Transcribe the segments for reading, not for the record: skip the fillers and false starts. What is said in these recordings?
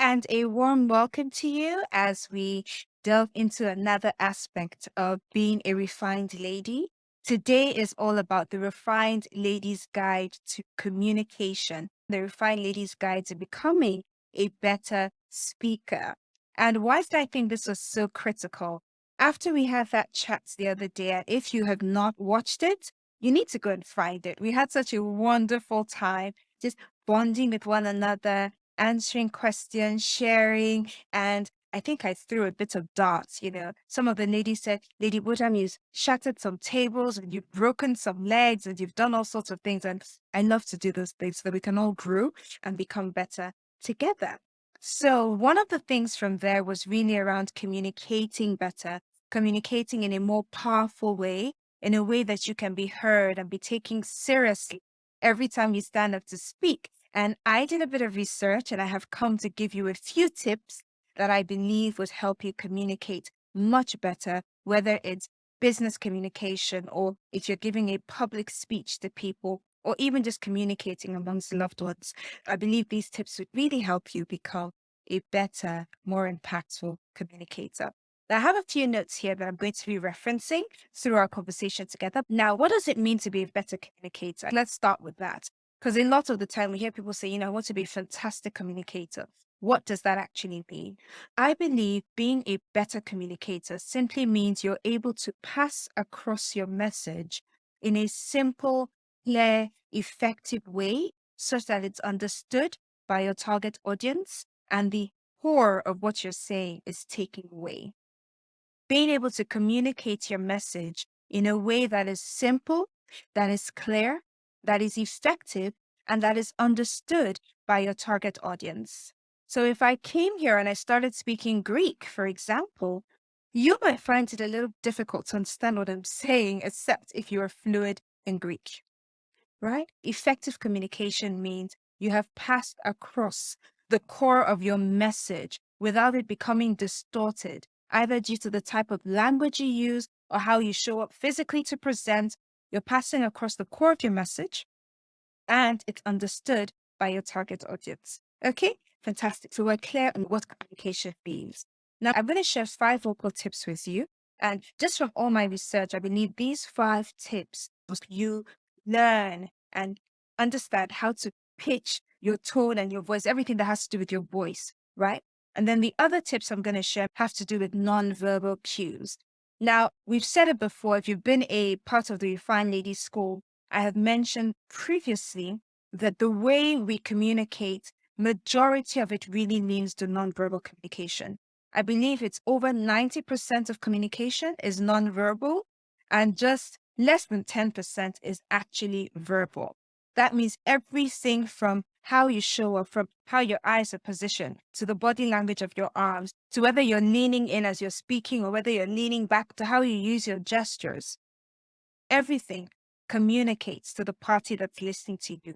and a warm welcome to you as we delve into another aspect of being a refined lady. Today is all about the refined lady's guide to communication, the refined lady's guide to becoming a better speaker. And why did I think this was so critical? After we had that chat the other day, and if you have not watched it, you need to go and find it. We had such a wonderful time just bonding with one another, answering questions, sharing, and I think I threw a bit of darts. Some of the ladies said, Lady Bodam, you've shattered some tables and you've broken some legs and you've done all sorts of things. And I love to do those things so that we can all grow and become better together. So one of the things from there was really around communicating better, communicating in a more powerful way, in a way that you can be heard and be taken seriously every time you stand up to speak. And I did a bit of research and I have come to give you a few tips that I believe would help you communicate much better, whether it's business communication or if you're giving a public speech to people or even just communicating amongst loved ones. I believe these tips would really help you become a better, more impactful communicator. Now, I have a few notes here that I'm going to be referencing through our conversation together. Now, what does it mean to be a better communicator? Let's start with that. Because a lot of the time we hear people say, I want to be a fantastic communicator. What does that actually mean? I believe being a better communicator simply means you're able to pass across your message in a simple, clear, effective way such that it's understood by your target audience and the core of what you're saying is taken away. Being able to communicate your message in a way that is simple, that is clear, that is effective, and that is understood by your target audience. So if I came here and I started speaking Greek, for example, you might find it a little difficult to understand what I'm saying, except if you are fluent in Greek, right? Effective communication means you have passed across the core of your message without it becoming distorted, either due to the type of language you use or how you show up physically to present. You're passing across the core of your message and it's understood by your target audience. Okay, fantastic. So we're clear on what communication means. Now, I'm going to share 5 vocal tips with you. And just from all my research, I believe these 5 tips will help you learn and understand how to pitch your tone and your voice, everything that has to do with your voice, right? And then the other tips I'm going to share have to do with nonverbal cues. Now, we've said it before, if you've been a part of the Refined Ladies School, I have mentioned previously that the way we communicate, majority of it really means the nonverbal communication. I believe it's over 90% of communication is nonverbal and just less than 10% is actually verbal. That means everything from how you show up, from how your eyes are positioned, to the body language of your arms, to whether you're leaning in as you're speaking or whether you're leaning back, to how you use your gestures. Everything communicates to the party that's listening to you.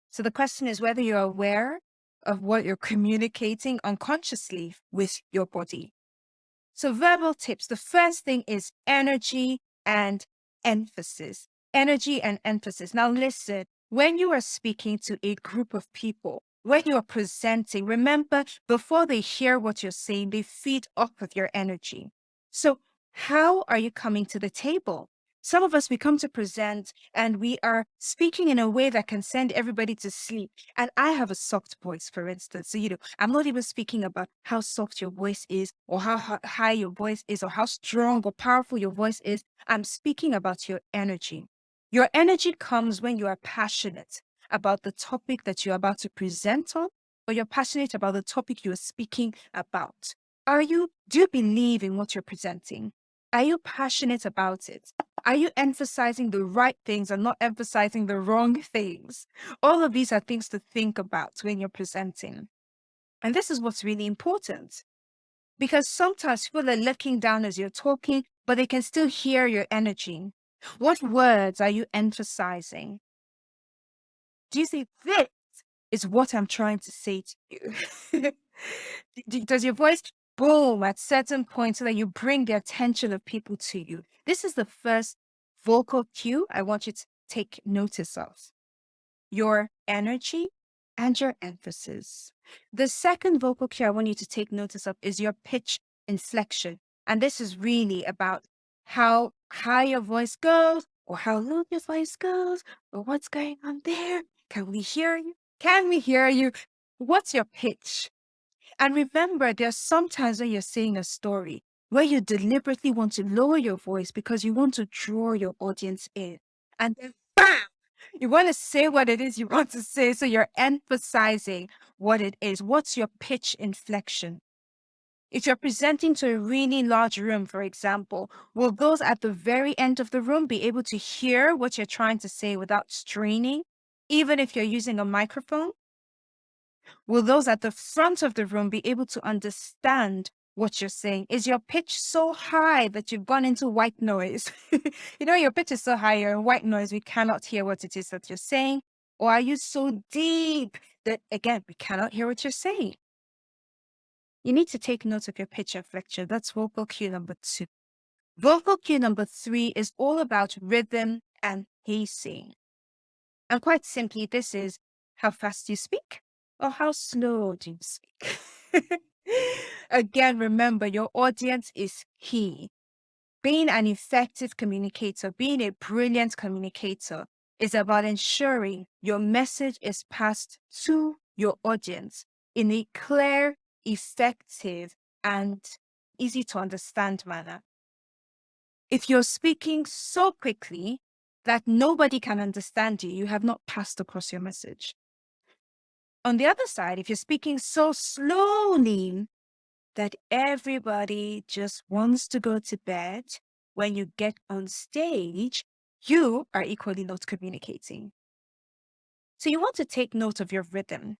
So the question is whether you're aware of what you're communicating unconsciously with your body. So verbal tips, the first thing is energy and emphasis. Energy and emphasis. Now listen, when you are speaking to a group of people, when you are presenting, remember, before they hear what you're saying, they feed off of your energy. So how are you coming to the table? Some of us, we come to present and we are speaking in a way that can send everybody to sleep. And I have a soft voice, for instance. So, I'm not even speaking about how soft your voice is or how high your voice is or how strong or powerful your voice is. I'm speaking about your energy. Your energy comes when you are passionate about the topic that you're about to present on, or you're passionate about the topic you're speaking about. Do you believe in what you're presenting? Are you passionate about it? Are you emphasizing the right things and not emphasizing the wrong things? All of these are things to think about when you're presenting. And this is what's really important because sometimes people are looking down as you're talking, but they can still hear your energy. What words are you emphasizing? Do you say, this is what I'm trying to say to you? Does your voice boom at certain points so that you bring the attention of people to you? This is the first vocal cue I want you to take notice of. Your energy and your emphasis. The second vocal cue I want you to take notice of is your pitch inflection. And this is really about how high your voice goes, or how low your voice goes, or what's going on there. Can we hear you? Can we hear you? What's your pitch? And remember, there's sometimes when you're saying a story where you deliberately want to lower your voice because you want to draw your audience in. And then bam! You want to say what it is you want to say. So you're emphasizing what it is. What's your pitch inflection? If you're presenting to a really large room, for example, will those at the very end of the room be able to hear what you're trying to say without straining, even if you're using a microphone? Will those at the front of the room be able to understand what you're saying? Is your pitch so high that you've gone into white noise? Your pitch is so high, you're in white noise, we cannot hear what it is that you're saying. Or are you so deep that, again, we cannot hear what you're saying? You need to take note of your pitch inflection. That's vocal cue number 2. Vocal cue number 3 is all about rhythm and pacing. And quite simply, this is how fast you speak or how slow do you speak. Again, remember, your audience is key. Being an effective communicator, being a brilliant communicator, is about ensuring your message is passed to your audience in a clear, effective, and easy to understand manner. If you're speaking so quickly that nobody can understand you, you have not passed across your message. On the other side, if you're speaking so slowly that everybody just wants to go to bed, when you get on stage, you are equally not communicating. So you want to take note of your rhythm.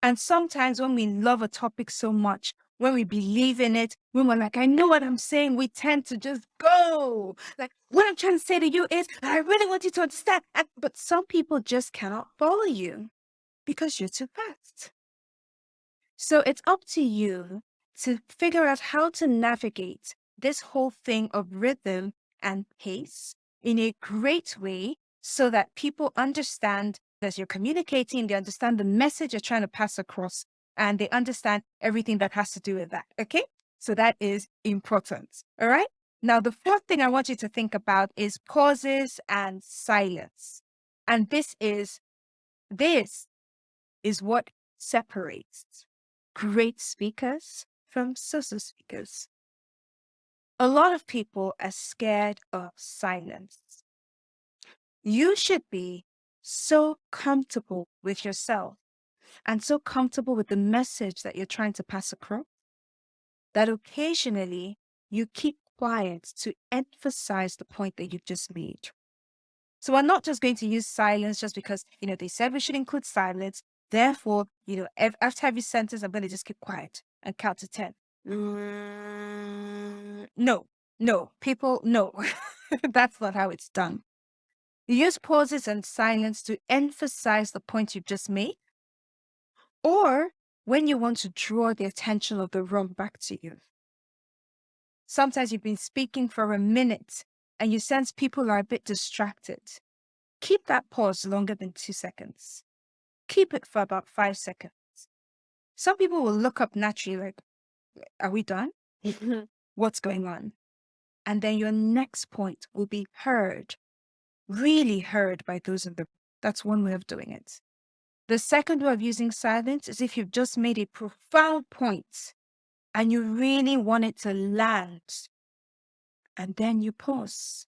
And sometimes when we love a topic so much, when we believe in it, when we're like, I know what I'm saying, we tend to just go. Like, what I'm trying to say to you is, I really want you to understand. But some people just cannot follow you because you're too fast. So it's up to you to figure out how to navigate this whole thing of rhythm and pace in a great way so that people understand as you're communicating, they understand the message you're trying to pass across, and they understand everything that has to do with that. Okay? So that is important. All right? Now, the fourth thing I want you to think about is pauses and silence. And this is what separates great speakers from so-so speakers. A lot of people are scared of silence. You should be so comfortable with yourself and so comfortable with the message that you're trying to pass across that occasionally you keep quiet to emphasize the point that you've just made. So we're not just going to use silence just because, they said we should include silence. Therefore, after every sentence, I'm going to just keep quiet and count to 10. No, people, no. That's not how it's done. Use pauses and silence to emphasize the point you've just made, or when you want to draw the attention of the room back to you. Sometimes you've been speaking for a minute and you sense people are a bit distracted. Keep that pause longer than 2 seconds. Keep it for about 5 seconds. Some people will look up naturally like, are we done? What's going on? And then your next point will be heard, really heard by those in the room. That's one way of doing it. The second way of using silence is if you've just made a profound point and you really want it to land, and then you pause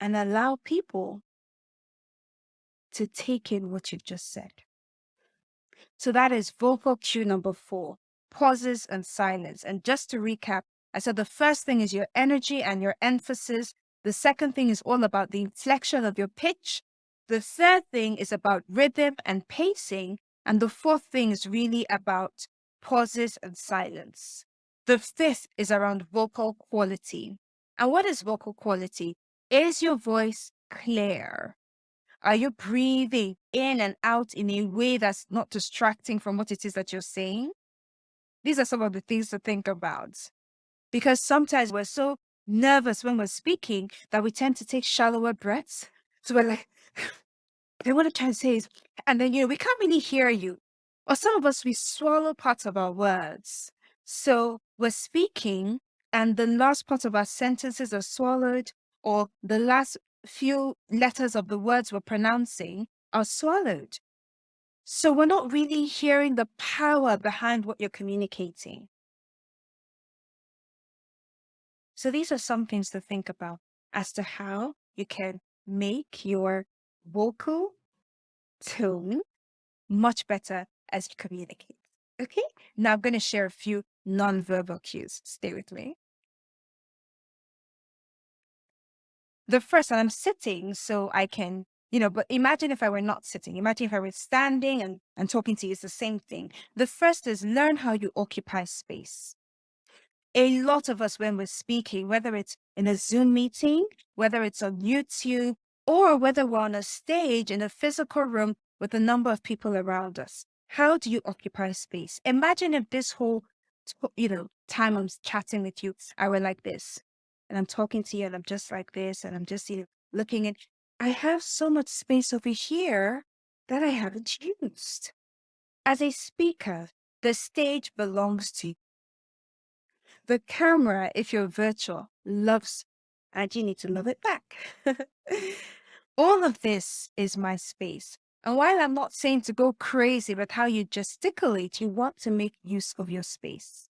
and allow people to take in what you've just said. So that is vocal cue number 4, pauses and silence. And just to recap, I said the first thing is your energy and your emphasis. The second thing is all about the inflection of your pitch. The third thing is about rhythm and pacing. And the fourth thing is really about pauses and silence. The fifth is around vocal quality. And what is vocal quality? Is your voice clear? Are you breathing in and out in a way that's not distracting from what it is that you're saying? These are some of the things to think about. Because sometimes we're so nervous when we're speaking that we tend to take shallower breaths. So we're like, Then what I'm trying to say is, and then, we can't really hear you. Or some of us, we swallow parts of our words. So we're speaking, and the last part of our sentences are swallowed, or the last few letters of the words we're pronouncing are swallowed. So we're not really hearing the power behind what you're communicating. So these are some things to think about as to how you can make your vocal tone much better as you communicate. Okay? Now I'm going to share a few non-verbal cues. Stay with me. The first, and I'm sitting so I can, but imagine if I were not sitting. Imagine if I were standing and talking to you. It's the same thing. The first is learn how you occupy space. A lot of us, when we're speaking, whether it's in a Zoom meeting, whether it's on YouTube, or whether we're on a stage in a physical room with a number of people around us, how do you occupy space? Imagine if this whole, time I'm chatting with you, I were like this, and I'm talking to you, and I'm just like this, and I'm just, looking at. I have so much space over here that I haven't used. As a speaker, the stage belongs to you. The camera, if you're virtual, loves, and you need to love it back. All of this is my space. And while I'm not saying to go crazy with how you gesticulate, you want to make use of your space.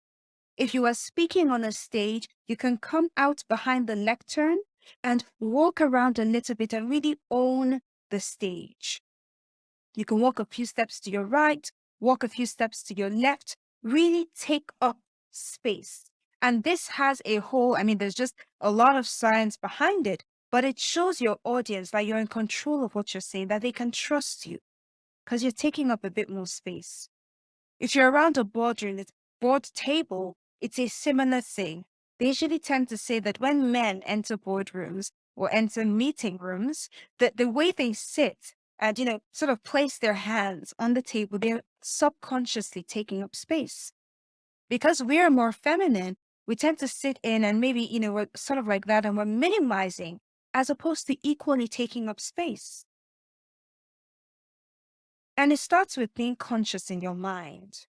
If you are speaking on a stage, you can come out behind the lectern and walk around a little bit and really own the stage. You can walk a few steps to your right, walk a few steps to your left, really take up space. And this has a whole, there's just a lot of science behind it, but it shows your audience that you're in control of what you're saying, that they can trust you because you're taking up a bit more space. If you're around a boardroom, it's board table, it's a similar thing. They usually tend to say that when men enter boardrooms or enter meeting rooms, that the way they sit and, sort of place their hands on the table, they're subconsciously taking up space. Because we're more feminine, we tend to sit in and maybe, we're sort of like that and we're minimizing as opposed to equally taking up space. And it starts with being conscious in your mind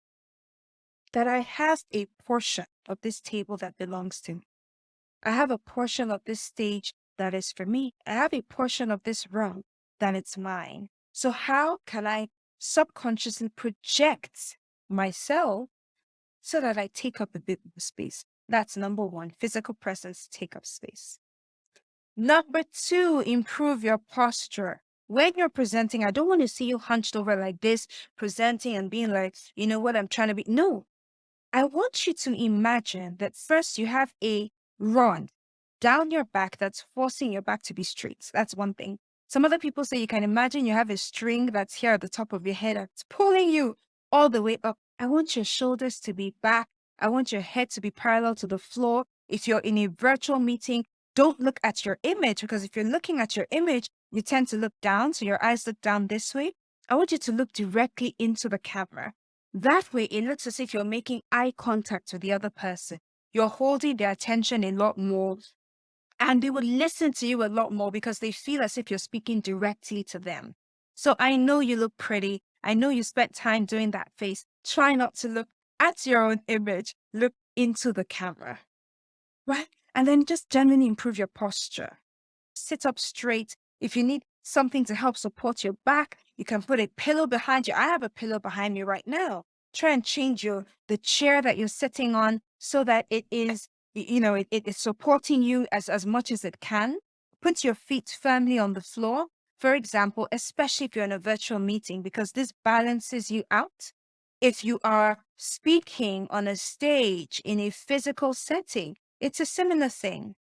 that I have a portion of this table that belongs to me. I have a portion of this stage that is for me. I have a portion of this room that it's mine. So how can I subconsciously project myself so that I take up a bit of space? That's number one, physical presence, take up space. Number two, improve your posture. When you're presenting, I don't want to see you hunched over like this, presenting and being like, what I'm trying to be. No, I want you to imagine that first you have a rod down your back that's forcing your back to be straight. That's one thing. Some other people say you can imagine you have a string that's here at the top of your head that's pulling you all the way up. I want your shoulders to be back. I want your head to be parallel to the floor. If you're in a virtual meeting, don't look at your image, because if you're looking at your image, you tend to look down. So your eyes look down this way. I want you to look directly into the camera. That way, it looks as if you're making eye contact with the other person. You're holding their attention a lot more, and they will listen to you a lot more because they feel as if you're speaking directly to them. So I know you look pretty. I know you spent time doing that face. Try not to look at your own image. Look into the camera, right? And then just genuinely improve your posture. Sit up straight. If you need something to help support your back, you can put a pillow behind you. I have a pillow behind me right now. Try and change the chair that you're sitting on so that it is, it is supporting you as much as it can. Put your feet firmly on the floor, for example, especially if you're in a virtual meeting, because this balances you out. If you are speaking on a stage in a physical setting, it's a similar thing.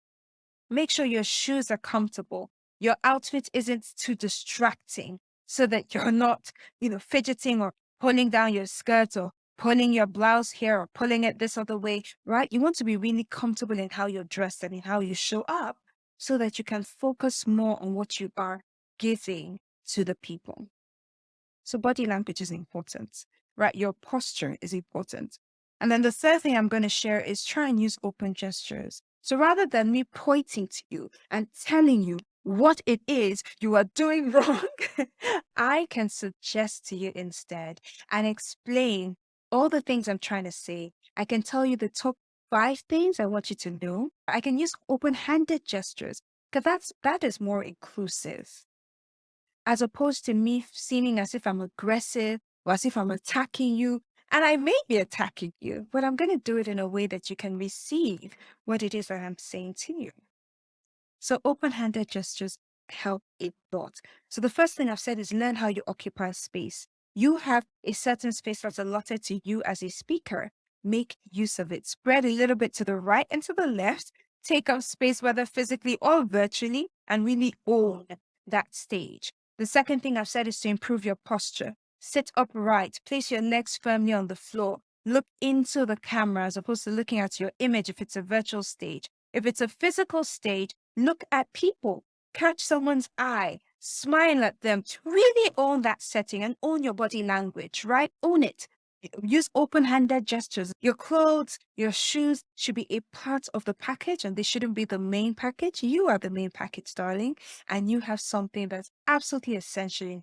Make sure your shoes are comfortable. Your outfit isn't too distracting so that you're not, fidgeting or pulling down your skirt or pulling your blouse here or pulling it this other way, right? You want to be really comfortable in how you're dressed and in how you show up so that you can focus more on what you are giving to the people. So body language is important, right? Your posture is important. And then the third thing I'm going to share is try and use open gestures. So rather than me pointing to you and telling you, what it is you are doing wrong, I can suggest to you instead and explain all the things I'm trying to say. I can tell you the top 5 things I want you to know. I can use open-handed gestures because that is more inclusive, as opposed to me seeming as if I'm aggressive or as if I'm attacking you. And I may be attacking you, but I'm going to do it in a way that you can receive what it is that I'm saying to you. So open-handed gestures help a lot. So the first thing I've said is learn how you occupy space. You have a certain space that's allotted to you as a speaker. Make use of it. Spread a little bit to the right and to the left. Take up space, whether physically or virtually, and really own that stage. The second thing I've said is to improve your posture. Sit upright. Place your legs firmly on the floor. Look into the camera as opposed to looking at your image if it's a virtual stage. If it's a physical stage, look at people, catch someone's eye, smile at them, to really own that setting and own your body language, right? Own it. Use open-handed gestures. Your clothes, your shoes should be a part of the package and they shouldn't be the main package. You are the main package, darling, and you have something that's absolutely essential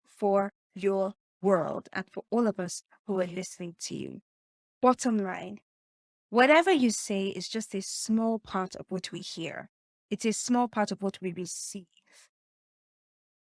for your world and for all of us who are listening to you. Bottom line, whatever you say is just a small part of what we hear. It's a small part of what we receive.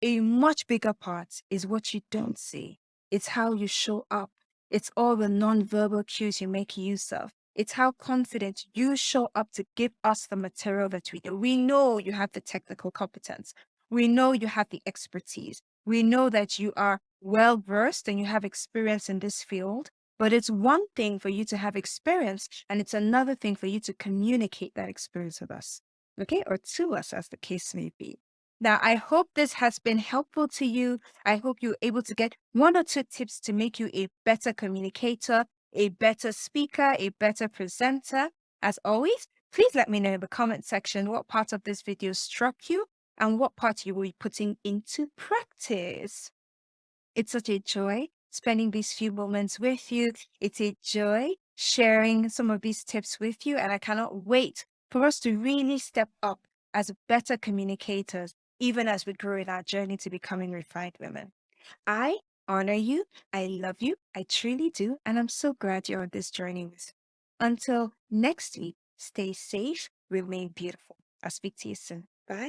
A much bigger part is what you don't see. It's how you show up. It's all the non-verbal cues you make use of. It's how confident you show up to give us the material that we do. We know you have the technical competence. We know you have the expertise. We know that you are well versed and you have experience in this field. But it's one thing for you to have experience, and it's another thing for you to communicate that experience with us, okay? Or to us, as the case may be. Now, I hope this has been helpful to you. I hope you're able to get 1 or 2 tips to make you a better communicator, a better speaker, a better presenter. As always, please let me know in the comment section what part of this video struck you and what part you will be putting into practice. It's such a joy spending these few moments with you. It's a joy sharing some of these tips with you, and I cannot wait for us to really step up as better communicators, even as we grow in our journey to becoming refined women. I honor you. I love you. I truly do. And I'm so glad you're on this journey with me. Until next week, stay safe, remain beautiful. I'll speak to you soon. Bye.